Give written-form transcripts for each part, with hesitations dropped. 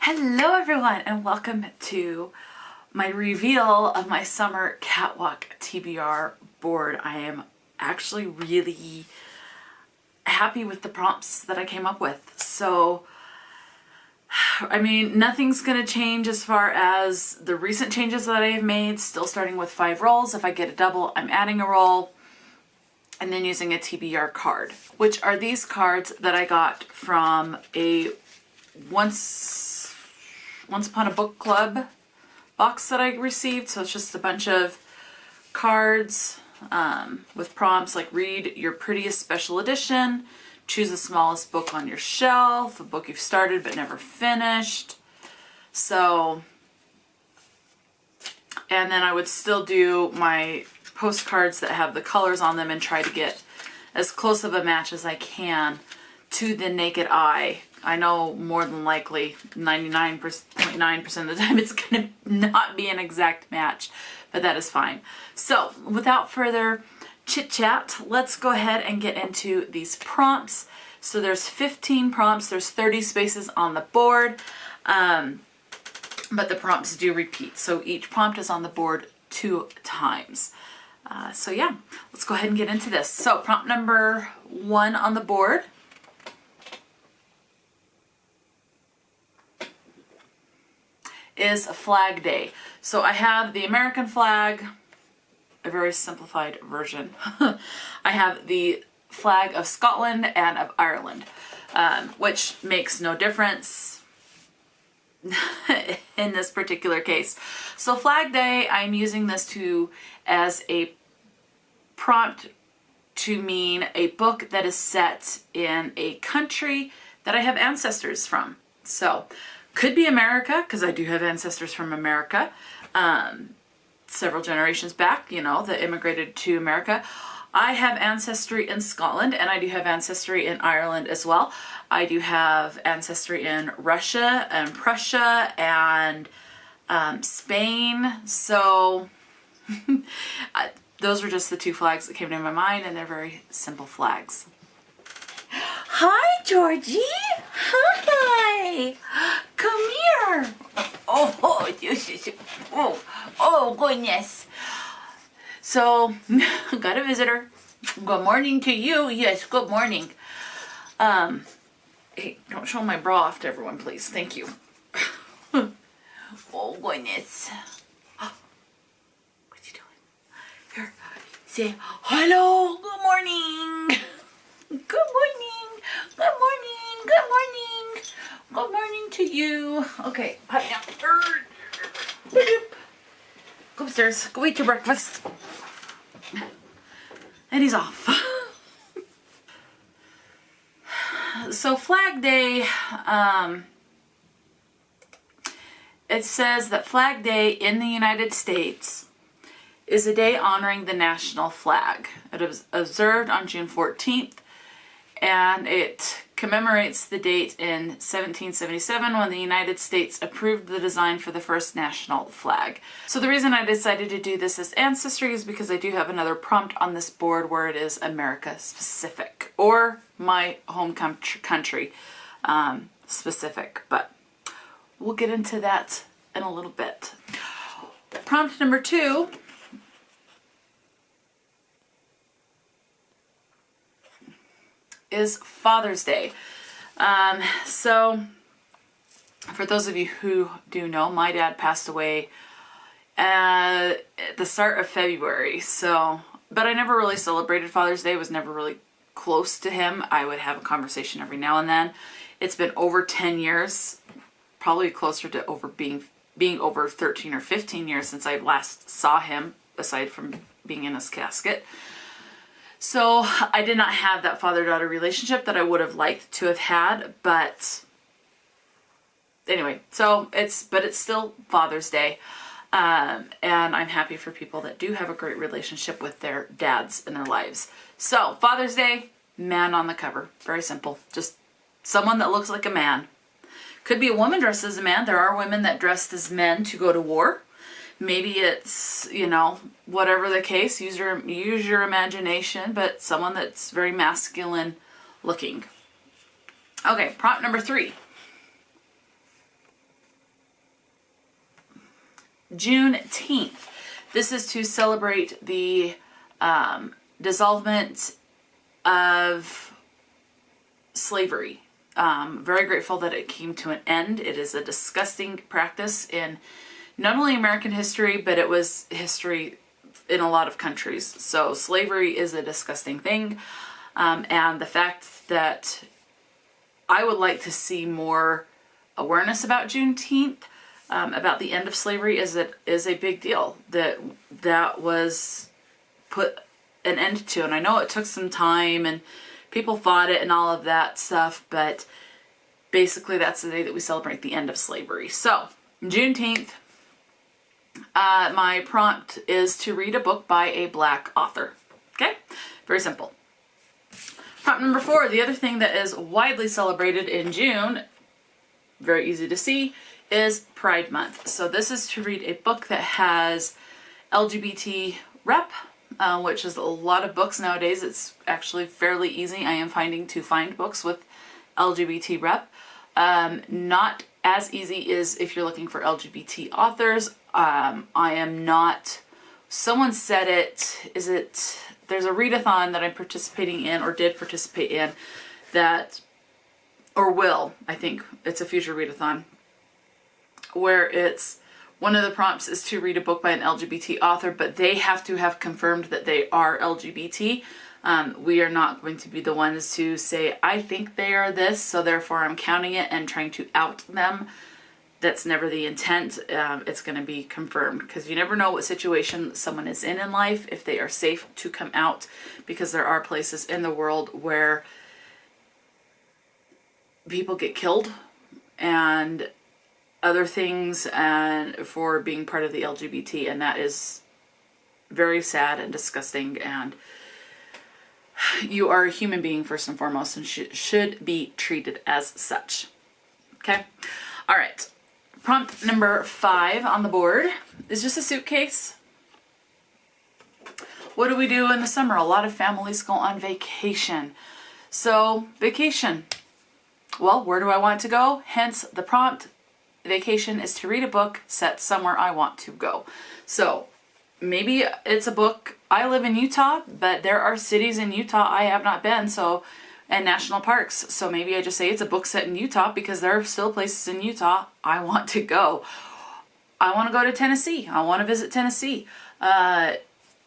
Hello everyone and welcome to my reveal of my summer Cat-Walk TBR board. I am actually really happy with the prompts that I came up with. So, I mean, nothing's going to change as far as the recent changes that I have made, still starting with 5 rolls. If I get a double, I'm adding a roll and then using a TBR card, which are these cards that I got from a Once Upon a Book Club box that I received. So it's just a bunch of cards with prompts like read your prettiest special edition, choose the smallest book on your shelf, a book you've started but never finished. So, and then I would still do my postcards that have the colors on them and try to get as close of a match as I can to the naked eye. I know more than likely 99.9% of the time it's going to not be an exact match, but that is fine. So without further chit chat, let's go ahead and get into these prompts. So there's 15 prompts, there's 30 spaces on the board, but the prompts do repeat. So each prompt is on the board 2 times. So yeah, let's go ahead and get into this. So prompt number 1 on the board is Flag Day. So I have the American flag, a very simplified version. I have the flag of Scotland and of Ireland, which makes no difference in this particular case. So Flag Day, I'm using this as a prompt to mean a book that is set in a country that I have ancestors from. So could be America, because I do have ancestors from America, several generations back, you know, that immigrated to America. I have ancestry in Scotland, and I do have ancestry in Ireland as well. I do have ancestry in Russia and Prussia and Spain. So those were just the 2 flags that came to my mind, and they're very simple flags. Hi, Georgie. Hi. Come here. Oh, goodness. So, got a visitor. Good morning to you. Yes, good morning. Hey, don't show my bra off to everyone, please. Thank you. Oh, goodness. What you doing? Here, say hello. Good morning. Good morning. Good morning. Good morning. Good morning to you. Okay, potty down. Go upstairs. Go eat your breakfast. And he's off. So Flag Day, it says that Flag Day in the United States is a day honoring the national flag. It was observed on June 14th. And it commemorates the date in 1777 when the United States approved the design for the first national flag. So the reason I decided to do this as ancestry is because I do have another prompt on this board where it is America specific, or my home country specific, but we'll get into that in a little bit. Prompt number 2 is Father's Day. So for those of you who do know, my dad passed away at the start of February. So, but I never really celebrated Father's Day. I was never really close to him. I would have a conversation every now and then. It's been over 10 years, probably closer to being over 13 or 15 years since I last saw him, aside from being in his casket. So I did not have that father-daughter relationship that I would have liked to have had, but anyway, so it's still Father's Day. And I'm happy for people that do have a great relationship with their dads in their lives. So Father's Day, man on the cover. Very simple. Just someone that looks like a man. Could be a woman dressed as a man. There are women that dressed as men to go to war. Maybe it's, you know, whatever the case, use your imagination, but someone that's very masculine looking. Okay, prompt number 3. Juneteenth. This is to celebrate the dissolvement of slavery. Very grateful that it came to an end. It is a disgusting practice in not only American history, but it was history in a lot of countries. So slavery is a disgusting thing. And the fact that I would like to see more awareness about Juneteenth, about the end of slavery, is a big deal. That was put an end to. And I know it took some time and people fought it and all of that stuff, but basically that's the day that we celebrate the end of slavery. So, Juneteenth, my prompt is to read a book by a Black author. Okay? Very simple. Prompt number 4, the other thing that is widely celebrated in June, very easy to see, is Pride Month. So this is to read a book that has LGBT rep, which is a lot of books nowadays. It's actually fairly easy, I am finding, to find books with LGBT rep. Not as easy as if you're looking for LGBT authors. I am not, someone said it, there's a readathon that I'm participating in, or did participate in, that, or will, I think, it's a future readathon, where it's, one of the prompts is to read a book by an LGBT author, but they have to have confirmed that they are LGBT. We are not going to be the ones to say, I think they are this, so therefore I'm counting it and trying to out them. That's never the intent. It's going to be confirmed, because you never know what situation someone is in life, if they are safe to come out, because there are places in the world where people get killed and other things and for being part of the LGBT, and that is very sad and disgusting, and you are a human being first and foremost and should be treated as such. Okay? All right. Prompt number 5 on the board is just a suitcase. What do we do in the summer? A lot of families go on vacation. So, vacation. Well, where do I want to go? Hence the prompt. Vacation is to read a book set somewhere I want to go. So, maybe it's a book. I live in Utah, but there are cities in Utah I have not been, and national parks. So maybe I just say it's a book set in Utah, because there are still places in Utah I want to go. I want to go to Tennessee. I want to visit Tennessee. I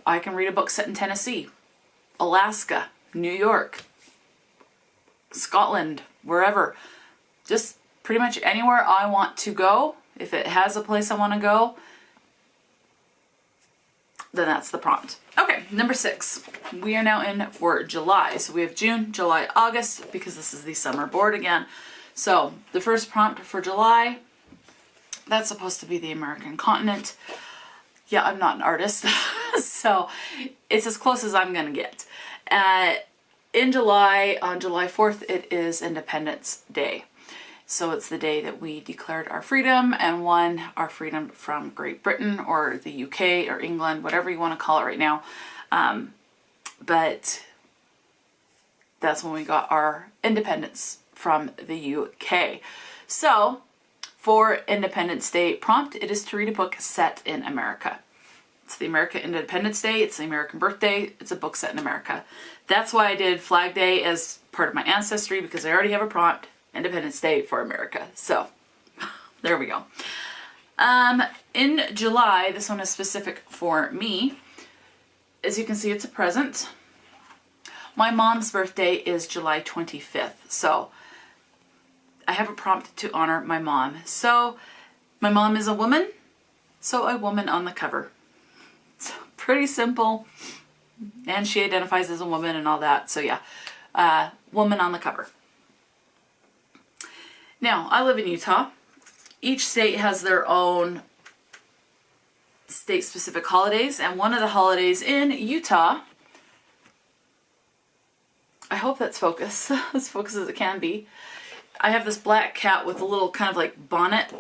can read a book set in Tennessee, Alaska, New York, Scotland, wherever. Just pretty much anywhere I want to go. If it has a place I want to go, then that's the prompt. Okay, number 6. We are now in for July. So we have June, July, August, because this is the summer board again. So the first prompt for July, that's supposed to be the American continent. Yeah, I'm not an artist, so it's as close as I'm going to get. In July, on July 4th, it is Independence Day. So it's the day that we declared our freedom and won our freedom from Great Britain, or the UK, or England, whatever you want to call it right now. But that's when we got our independence from the UK. So for Independence Day prompt, it is to read a book set in America. It's the American Independence Day. It's the American birthday. It's a book set in America. That's why I did Flag Day as part of my ancestry, because I already have a prompt. Independence Day for America. So there we go. In July, this one is specific for me. As you can see, it's a present. My mom's birthday is July 25th. So I have a prompt to honor my mom. So my mom is a woman, so a woman on the cover. It's pretty simple. And she identifies as a woman and all that. So yeah, woman on the cover. Now, I live in Utah. Each state has their own state-specific holidays, and one of the holidays in Utah, I hope that's focused, as focused as it can be. I have this black cat with a little kind of like bonnet.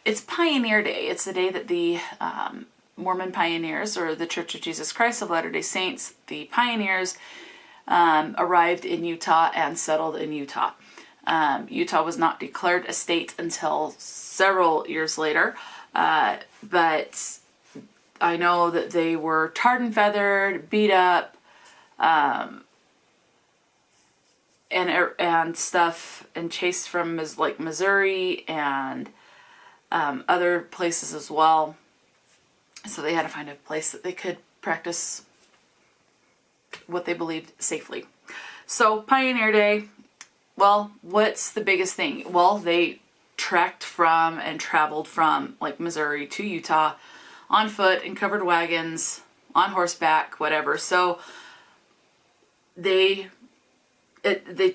It's Pioneer Day. It's the day that the Mormon pioneers, or the Church of Jesus Christ of Latter-day Saints, the pioneers, arrived in Utah and settled in Utah. Utah was not declared a state until several years later, but I know that they were tarred and feathered, beat up, and stuff, and chased from like Missouri and other places as well. So they had to find a place that they could practice what they believed safely. So Pioneer Day, well, what's the biggest thing? Well, they trekked from and traveled from like Missouri to Utah on foot in covered wagons, on horseback, whatever. So they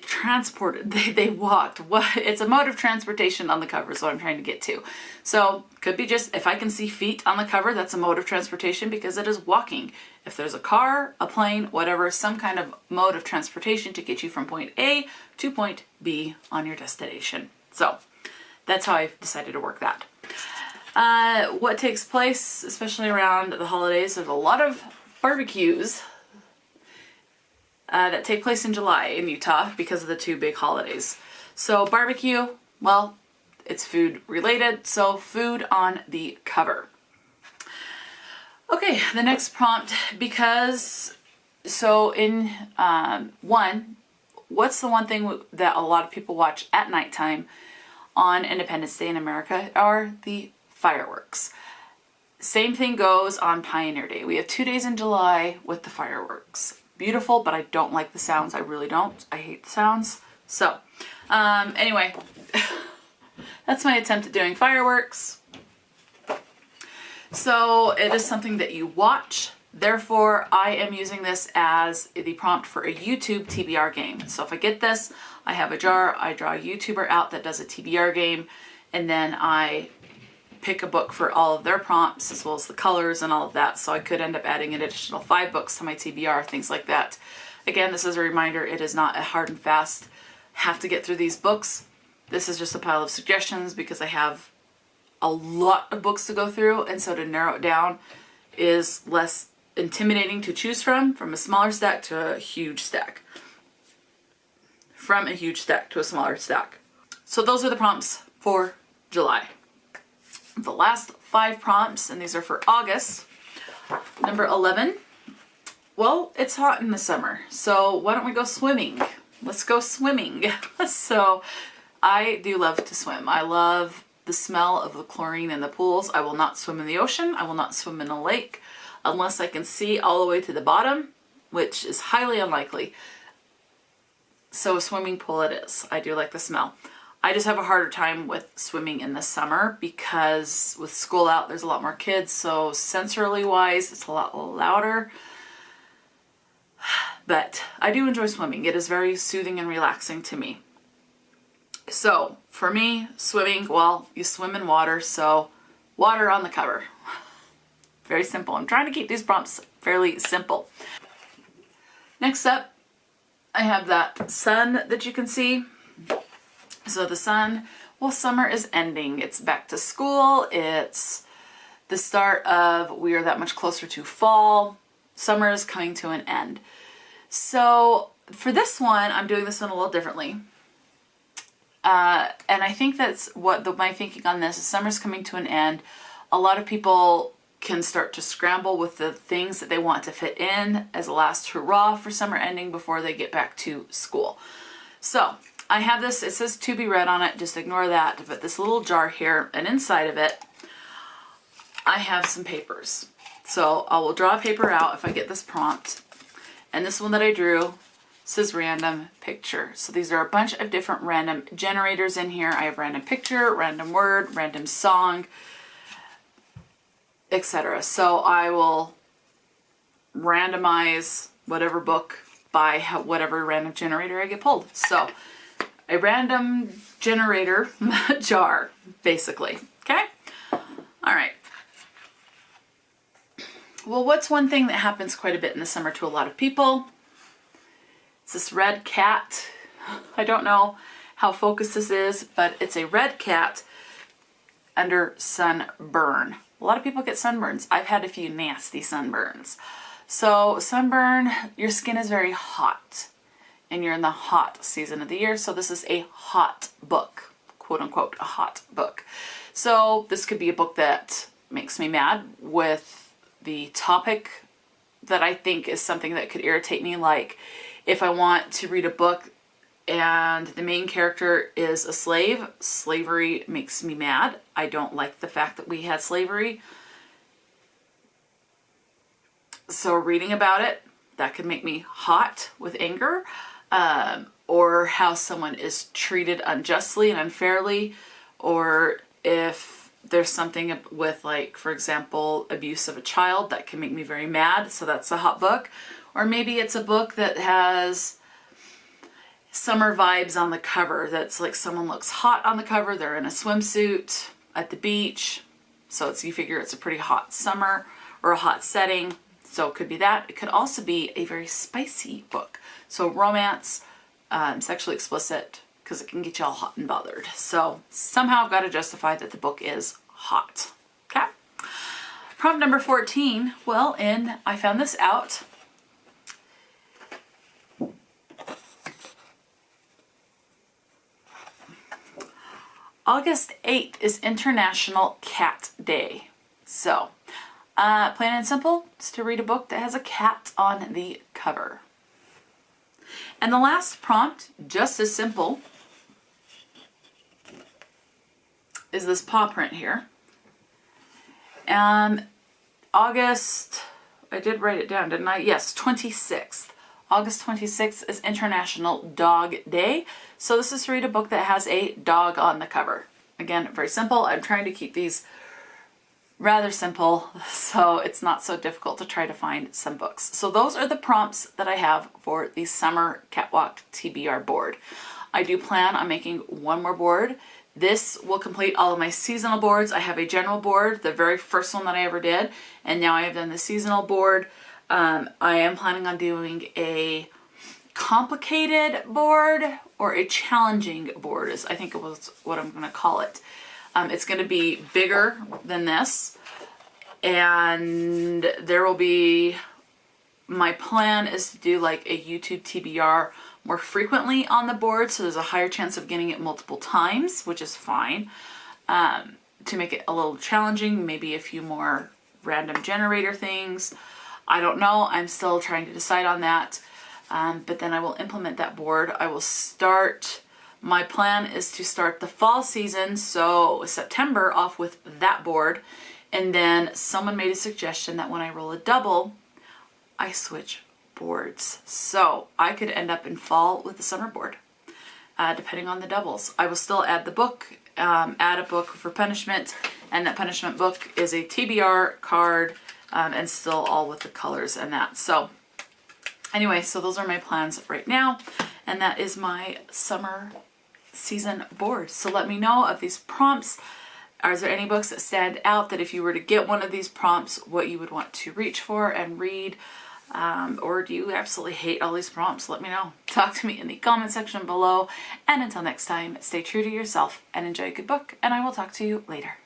transported, they walked. What? It's a mode of transportation on the cover is what I'm trying to get to. So could be just, if I can see feet on the cover, that's a mode of transportation because it is walking. If there's a car, a plane, whatever, some kind of mode of transportation to get you from point A to point B on your destination. So that's how I've decided to work that. What takes place, especially around the holidays, there's a lot of barbecues that take place in July in Utah because of the two big holidays. So barbecue, well, it's food related, so food on the cover. Okay, the next prompt, because, so in one, what's the one thing that a lot of people watch at nighttime on Independence Day in America are the fireworks. Same thing goes on Pioneer Day. We have 2 days in July with the fireworks. Beautiful, but I don't like the sounds. I really don't. I hate the sounds. So, anyway, that's my attempt at doing fireworks. So it is something that you watch. Therefore, I am using this as the prompt for a YouTube TBR game. So if I get this, I have a jar, I draw a YouTuber out that does a TBR game, and then I pick a book for all of their prompts as well as the colors and all of that. So I could end up adding an additional 5 books to my TBR, things like that. Again, this is a reminder, it is not a hard and fast, have to get through these books. This is just a pile of suggestions because I have a lot of books to go through, and so to narrow it down is less intimidating to choose from a smaller stack to a huge stack. From a huge stack to a smaller stack. So those are the prompts for July. The last 5 prompts, and these are for August. Number 11. Well, it's hot in the summer, so why don't we go swimming? Let's go swimming. So I do love to swim. I love the smell of the chlorine in the pools. I will not swim in the ocean. I will not swim in a lake unless I can see all the way to the bottom, which is highly unlikely. So a swimming pool it is. I do like the smell. I just have a harder time with swimming in the summer because with school out, there's a lot more kids. So sensorily wise, it's a lot louder. But I do enjoy swimming. It is very soothing and relaxing to me. So for me, swimming, well, you swim in water. So water on the cover. Very simple. I'm trying to keep these prompts fairly simple. Next up, I have that sun that you can see. So the sun, well, summer is ending. It's back to school. It's the start of, we are that much closer to fall. Summer is coming to an end. So for this one, I'm doing this one a little differently. And I think that's what my thinking on this is. Summer's coming to an end. A lot of people can start to scramble with the things that they want to fit in as a last hurrah for summer ending before they get back to school. So I have this, it says to be read on it, just ignore that, but this little jar here, and inside of it, I have some papers. So I will draw a paper out if I get this prompt. And this one that I drew says random picture. So these are a bunch of different random generators in here. I have random picture, random word, random song, etc. So I will randomize whatever book by whatever random generator I get pulled. So a random generator jar, basically. Okay? All right. Well, what's one thing that happens quite a bit in the summer to a lot of people? It's this red cat. I don't know how focused this is, but it's a red cat under sunburn. A lot of people get sunburns. I've had a few nasty sunburns. So sunburn, your skin is very hot. and you're in the hot season of the year. So this is a hot book, quote unquote, a hot book. So this could be a book that makes me mad with the topic that I think is something that could irritate me. Like if I want to read a book and the main character is a slave, slavery makes me mad. I don't like the fact that we had slavery. So reading about it, that could make me hot with anger. Or how someone is treated unjustly and unfairly, or if there's something with, like, for example, abuse of a child, that can make me very mad. So that's a hot book. Or maybe it's a book that has summer vibes on the cover. That's like someone looks hot on the cover. They're in a swimsuit at the beach. So you figure it's a pretty hot summer or a hot setting. So it could be that. It could also be a very spicy book. So romance, sexually explicit, because it can get you all hot and bothered. So somehow I've got to justify that the book is hot. Okay. Prompt number 14. Well, I found this out. August 8th is International Cat Day. So, plain and simple, is to read a book that has a cat on the cover. And the last prompt, just as simple, is this paw print here. August, I did write it down, didn't I? Yes, 26th. August 26th is International Dog Day. So this is to read a book that has a dog on the cover. Again, very simple. I'm trying to keep these rather simple, so it's not so difficult to try to find some books. So those are the prompts that I have for the summer Cat-Walk TBR board. I do plan on making one more board. This will complete all of my seasonal boards. I have a general board, the very first one that I ever did, and now I have done the seasonal board. I am planning on doing a complicated board or a challenging board, is I think it was what I'm going to call it. It's going to be bigger than this, and there will be, my plan is to do like a YouTube TBR more frequently on the board, so there's a higher chance of getting it multiple times, which is fine. To make it a little challenging, maybe a few more random generator things. I don't know, I'm still trying to decide on that, but then I will implement that board. I will start, my plan is to start the fall season, so September, off with that board, and then someone made a suggestion that when I roll a double, I switch boards. So I could end up in fall with the summer board, depending on the doubles. I will still add the book, add a book for punishment, and that punishment book is a TBR card, and still all with the colors and that. So anyway, so those are my plans right now, and that is my summer season board. So let me know of these prompts. Are there any books that stand out that if you were to get one of these prompts, what you would want to reach for and read? Or do you absolutely hate all these prompts? Let me know. Talk to me in the comment section below. And until next time, stay true to yourself and enjoy a good book, and I will talk to you later.